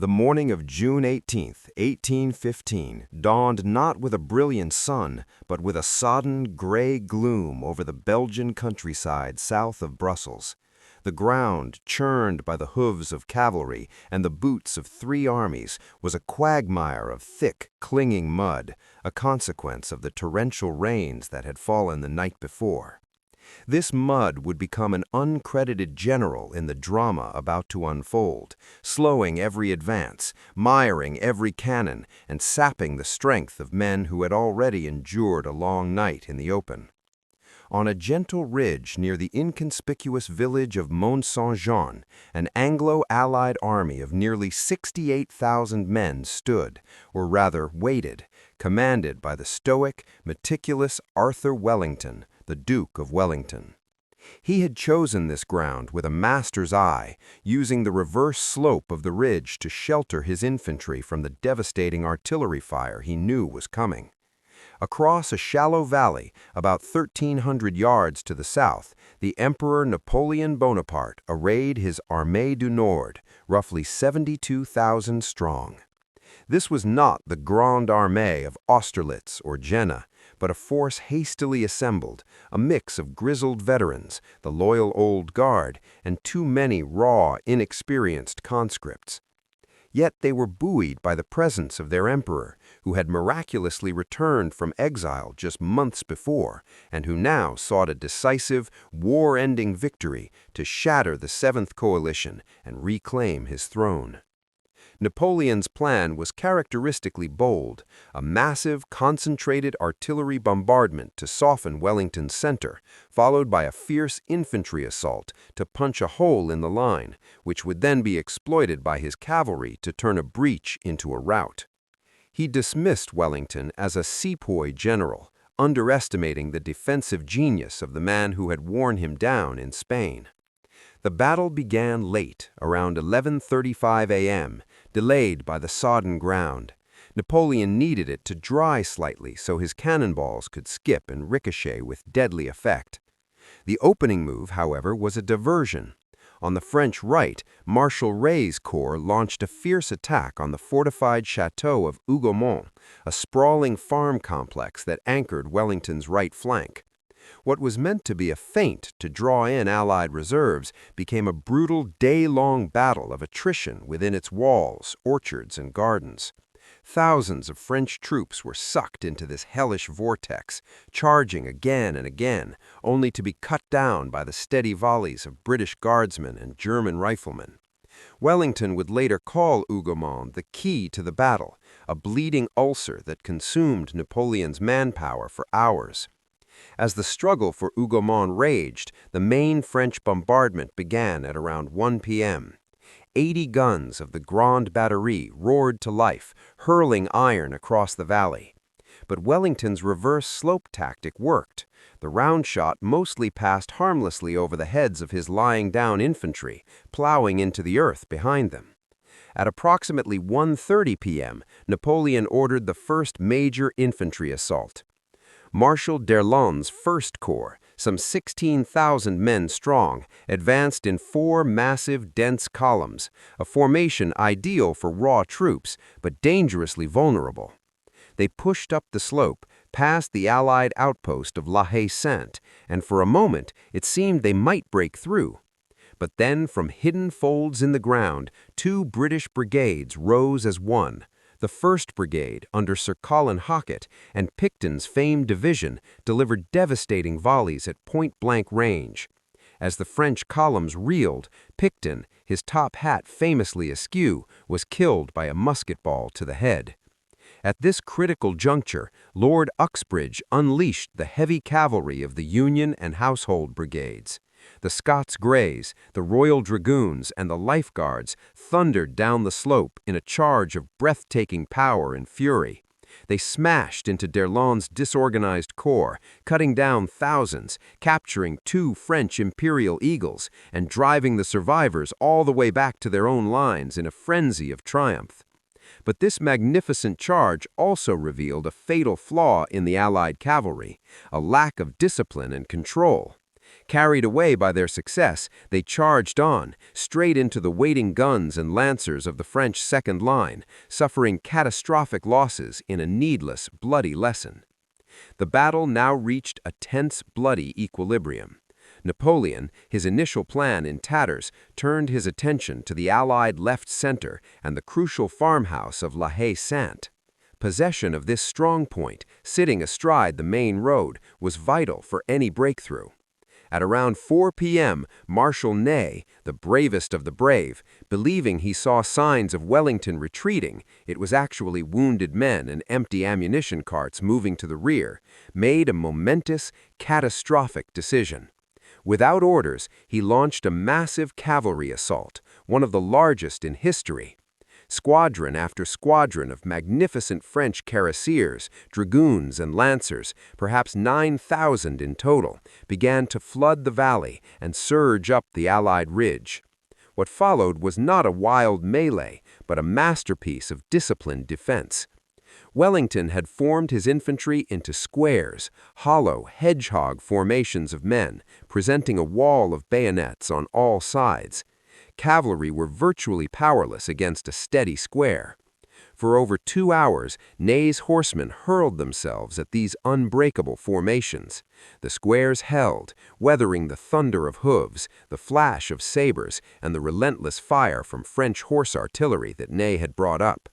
The morning of June 18, 1815, dawned not with a brilliant sun, but with a sodden, gray gloom over the Belgian countryside south of Brussels. The ground, churned by the hoofs of cavalry and the boots of 3 armies, was a quagmire of thick, clinging mud, a consequence of the torrential rains that had fallen the night before. This mud would become an uncredited general in the drama about to unfold, slowing every advance, miring every cannon, and sapping the strength of men who had already endured a long night in the open. On a gentle ridge near the inconspicuous village of Mont-Saint-Jean, an Anglo-Allied army of nearly 68,000 men stood, or rather waited, commanded by the stoic, meticulous Arthur Wellington, the Duke of Wellington. He had chosen this ground with a master's eye, using the reverse slope of the ridge to shelter his infantry from the devastating artillery fire he knew was coming. Across a shallow valley, about 1,300 yards to the south, the Emperor Napoleon Bonaparte arrayed his Armée du Nord, roughly 72,000 strong. This was not the Grande Armée of Austerlitz or Jena, but a force hastily assembled, a mix of grizzled veterans, the loyal old guard, and too many raw, inexperienced conscripts. Yet they were buoyed by the presence of their emperor, who had miraculously returned from exile just months before, and who now sought a decisive, war-ending victory to shatter the Seventh Coalition and reclaim his throne. Napoleon's plan was characteristically bold, a massive, concentrated artillery bombardment to soften Wellington's center, followed by a fierce infantry assault to punch a hole in the line, which would then be exploited by his cavalry to turn a breach into a rout. He dismissed Wellington as a sepoy general, underestimating the defensive genius of the man who had worn him down in Spain. The battle began late, around 11:35 a.m., delayed by the sodden ground. Napoleon needed it to dry slightly so his cannonballs could skip and ricochet with deadly effect. The opening move, however, was a diversion. On the French right, Marshal Rey's corps launched a fierce attack on the fortified chateau of Hougoumont, a sprawling farm complex that anchored Wellington's right flank. What was meant to be a feint to draw in Allied reserves became a brutal day-long battle of attrition within its walls, orchards, and gardens. Thousands of French troops were sucked into this hellish vortex, charging again and again, only to be cut down by the steady volleys of British guardsmen and German riflemen. Wellington would later call Hougoumont the key to the battle, a bleeding ulcer that consumed Napoleon's manpower for hours. As the struggle for Hougoumont raged, the main French bombardment began at around 1 p.m. 80 guns of the Grande Batterie roared to life, hurling iron across the valley. But Wellington's reverse slope tactic worked. The round shot mostly passed harmlessly over the heads of his lying-down infantry, plowing into the earth behind them. At approximately 1:30 p.m., Napoleon ordered the first major infantry assault. Marshal d'Erlon's First Corps, some 16,000 men strong, advanced in 4 massive, dense columns, a formation ideal for raw troops, but dangerously vulnerable. They pushed up the slope, past the Allied outpost of La Haye-Sainte, and for a moment it seemed they might break through. But then, from hidden folds in the ground, 2 British brigades rose as one. The 1st Brigade, under Sir Colin Hockett, and Picton's famed division, delivered devastating volleys at point-blank range. As the French columns reeled, Picton, his top hat famously askew, was killed by a musket ball to the head. At this critical juncture, Lord Uxbridge unleashed the heavy cavalry of the Union and Household Brigades. The Scots Greys, the Royal Dragoons, and the Life Guards thundered down the slope in a charge of breathtaking power and fury. They smashed into d'Erlon's disorganized corps, cutting down thousands, capturing 2 French Imperial Eagles, and driving the survivors all the way back to their own lines in a frenzy of triumph. But this magnificent charge also revealed a fatal flaw in the Allied cavalry, a lack of discipline and control. Carried away by their success, they charged on, straight into the waiting guns and lancers of the French second line, suffering catastrophic losses in a needless, bloody lesson. The battle now reached a tense, bloody equilibrium. Napoleon, his initial plan in tatters, turned his attention to the Allied left center and the crucial farmhouse of La Haye-Sainte. Possession of this strong point, sitting astride the main road, was vital for any breakthrough. At around 4 p.m., Marshal Ney, the bravest of the brave, believing he saw signs of Wellington retreating, it was actually wounded men and empty ammunition carts moving to the rear, made a momentous, catastrophic decision. Without orders, he launched a massive cavalry assault, one of the largest in history. Squadron after squadron of magnificent French cuirassiers, dragoons, and lancers, perhaps 9,000 in total, began to flood the valley and surge up the Allied ridge. What followed was not a wild melee, but a masterpiece of disciplined defense. Wellington had formed his infantry into squares, hollow, hedgehog formations of men, presenting a wall of bayonets on all sides. Cavalry were virtually powerless against a steady square. For over 2 hours, Ney's horsemen hurled themselves at these unbreakable formations. The squares held, weathering the thunder of hooves, the flash of sabers, and the relentless fire from French horse artillery that Ney had brought up.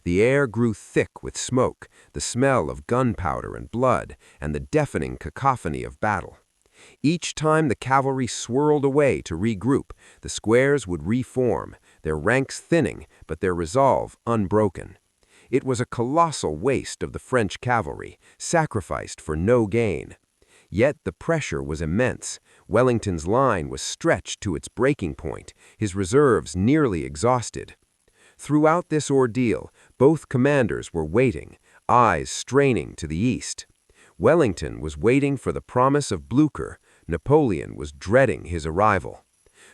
The air grew thick with smoke, the smell of gunpowder and blood, and the deafening cacophony of battle. Each time the cavalry swirled away to regroup, the squares would reform, their ranks thinning, but their resolve unbroken. It was a colossal waste of the French cavalry, sacrificed for no gain. Yet the pressure was immense. Wellington's line was stretched to its breaking point, his reserves nearly exhausted. Throughout this ordeal, both commanders were waiting, eyes straining to the east. Wellington was waiting for the promise of Blücher. Napoleon was dreading his arrival.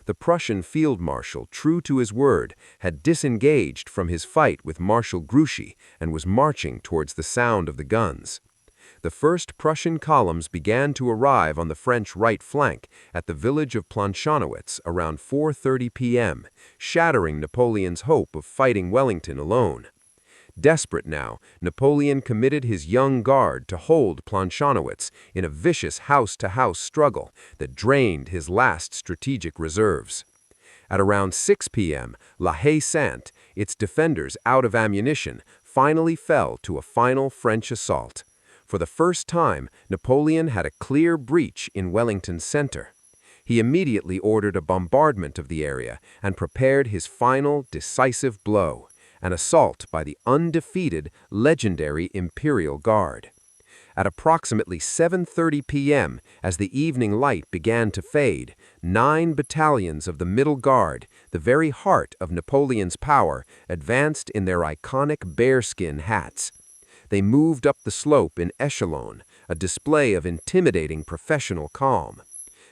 The Prussian field marshal, true to his word, had disengaged from his fight with Marshal Grouchy and was marching towards the sound of the guns. The first Prussian columns began to arrive on the French right flank at the village of Planchonowitz around 4:30 p.m., shattering Napoleon's hope of fighting Wellington alone. Desperate now, Napoleon committed his young guard to hold Planchonowitz in a vicious house-to-house struggle that drained his last strategic reserves. At around 6 p.m., La Haye-Sainte, its defenders out of ammunition, finally fell to a final French assault. For the first time, Napoleon had a clear breach in Wellington's center. He immediately ordered a bombardment of the area and prepared his final, decisive blow, an assault by the undefeated, legendary Imperial Guard. At approximately 7:30 p.m., as the evening light began to fade, 9 battalions of the Middle Guard, the very heart of Napoleon's power, advanced in their iconic bearskin hats. They moved up the slope in echelon, a display of intimidating professional calm.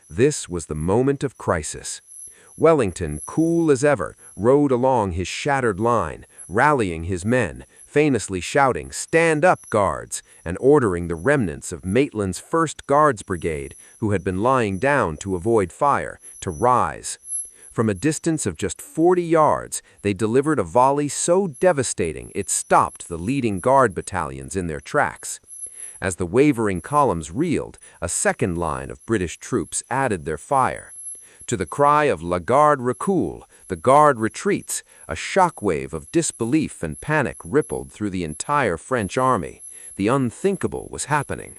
This was the moment of crisis. Wellington, cool as ever, rode along his shattered line, rallying his men, famously shouting, "Stand up, Guards!" and ordering the remnants of Maitland's 1st Guards Brigade, who had been lying down to avoid fire, to rise. From a distance of just 40 yards, they delivered a volley so devastating it stopped the leading Guard battalions in their tracks. As the wavering columns reeled, a second line of British troops added their fire. To the cry of "La Garde recule," the Guard retreats, a shockwave of disbelief and panic rippled through the entire French army. The unthinkable was happening.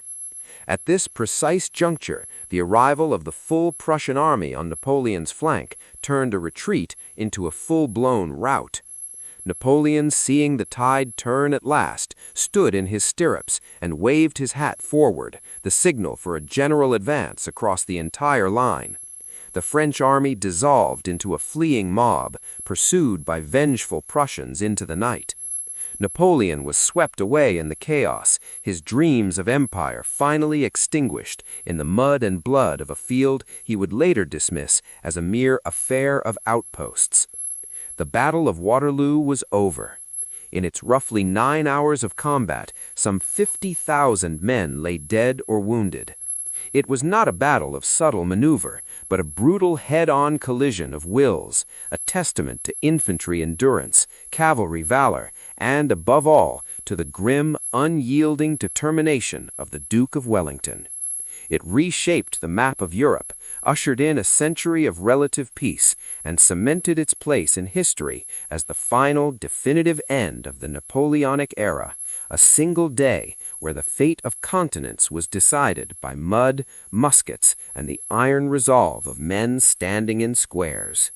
At this precise juncture, the arrival of the full Prussian army on Napoleon's flank turned a retreat into a full-blown rout. Napoleon, seeing the tide turn at last, stood in his stirrups and waved his hat forward, the signal for a general advance across the entire line. The French army dissolved into a fleeing mob, pursued by vengeful Prussians into the night. Napoleon was swept away in the chaos, his dreams of empire finally extinguished in the mud and blood of a field he would later dismiss as a mere affair of outposts. The Battle of Waterloo was over. In its roughly 9 hours of combat, some 50,000 men lay dead or wounded. It was not a battle of subtle maneuver, but a brutal head-on collision of wills, a testament to infantry endurance, cavalry valor, and, above all, to the grim, unyielding determination of the Duke of Wellington. It reshaped the map of Europe, ushered in a century of relative peace, and cemented its place in history as the final, definitive end of the Napoleonic era, a single day where the fate of continents was decided by mud, muskets, and the iron resolve of men standing in squares.